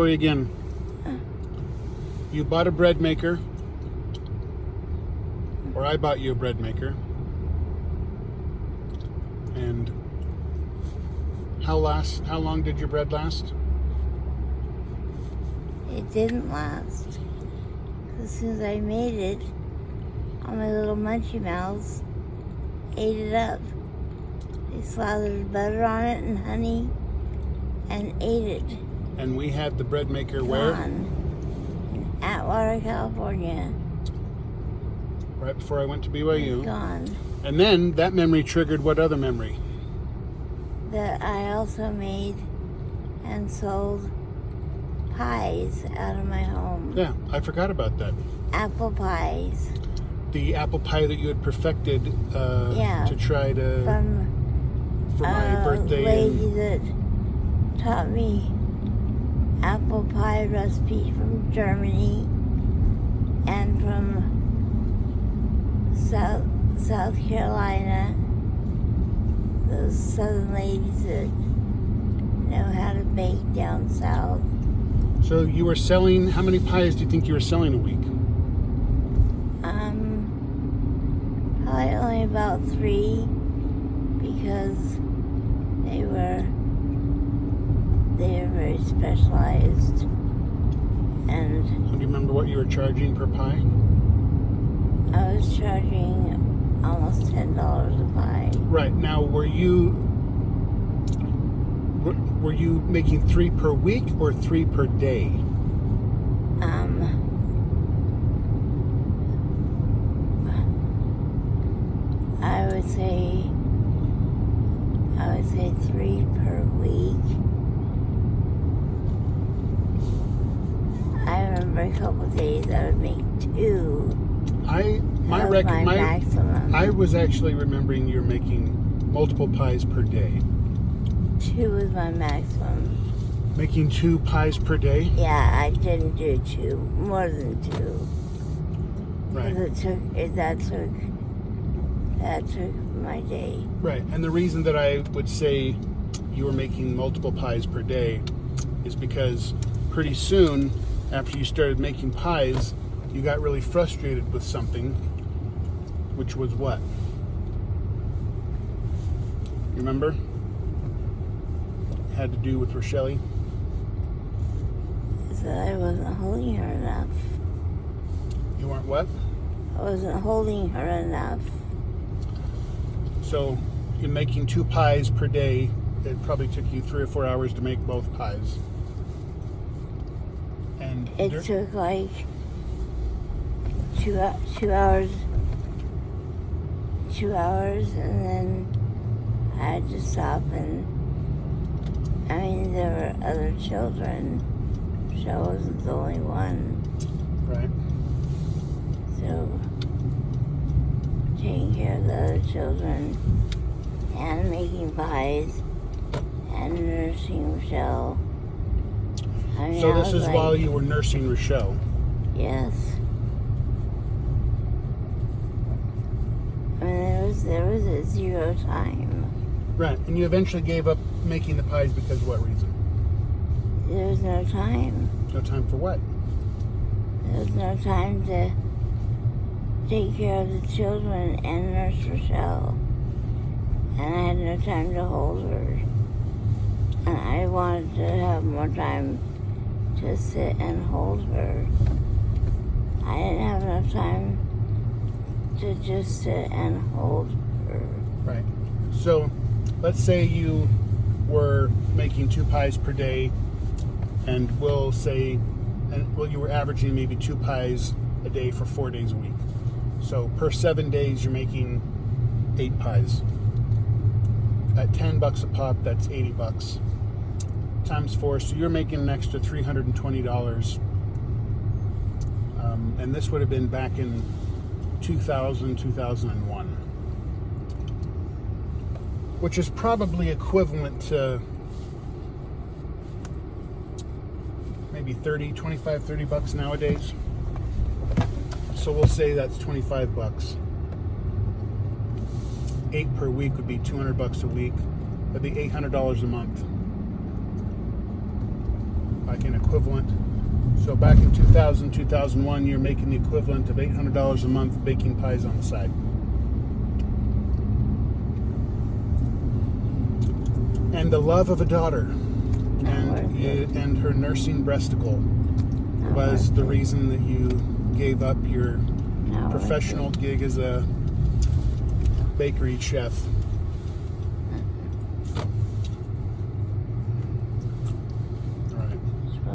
Again, you bought a bread maker, or I bought you a bread maker, and how long did your bread last? It didn't last. As soon as I made it, all my little munchie mouths ate it up. They slathered butter on it and honey and ate it. And we had the bread maker where? In Atwater, California. Right before I went to BYU. Gone. And then that memory triggered what other memory? That I also made and sold pies out of my home. Yeah, I forgot about that. Apple pies. The apple pie that you had perfected to try to for my birthday. A lady that taught me apple pie recipe from Germany and from South Carolina. Those southern ladies that know how to bake down south. So you were selling, how many pies do you think you were selling a week? Probably only about 3 because they were very specialized. And Do you remember what you were charging per pie? I was charging almost $10 a pie. Right. Now, were you making 3 per week or 3 per day? I would say 3 per week. I remember a couple of days I would make 2. My maximum. I was actually remembering you're making multiple pies per day. 2 was my maximum. Making 2 pies per day? Yeah, I didn't do 2, more than 2. Right. That took my day. Right. And the reason that I would say you were making multiple pies per day is because pretty soon after you started making pies, you got really frustrated with something, which was what? You remember? It had to do with Rochelle. Is that I wasn't holding her enough. You weren't what? I wasn't holding her enough. So you're making 2 pies per day. It probably took you 3 or 4 hours to make both pies. And it took like 2 hours. 2 hours, and then I had to stop and. I mean, there were other children. So I wasn't the only one. Right. So, taking care of the other children and making pies and nursing Rochelle. So this is while you were nursing Rochelle? Yes. I mean, there was a 0 time. Right, and you eventually gave up making the pies because of what reason? There was no time. No time for what? There was no time to take care of the children and nurse Rochelle. And I had no time to hold her. And I wanted to have more time to sit and hold her. I didn't have enough time to just sit and hold her. Right. So let's say you were making 2 pies per day, and we'll say, you were averaging maybe 2 pies a day for 4 days a week. So per 7 days, you're making 8 pies. At $10 a pop, that's $80. Times 4, so you're making an extra $320. And this would have been back in 2001. Which is probably equivalent to maybe $30 nowadays. So we'll say that's $25. 8 per week would be $200 a week. That'd be $800 a month. By like an equivalent. So back in 2000, 2001, you're making the equivalent of $800 a month baking pies on the side. And the love of a daughter and her nursing breasticle was the reason that you gave up your professional gig as a bakery chef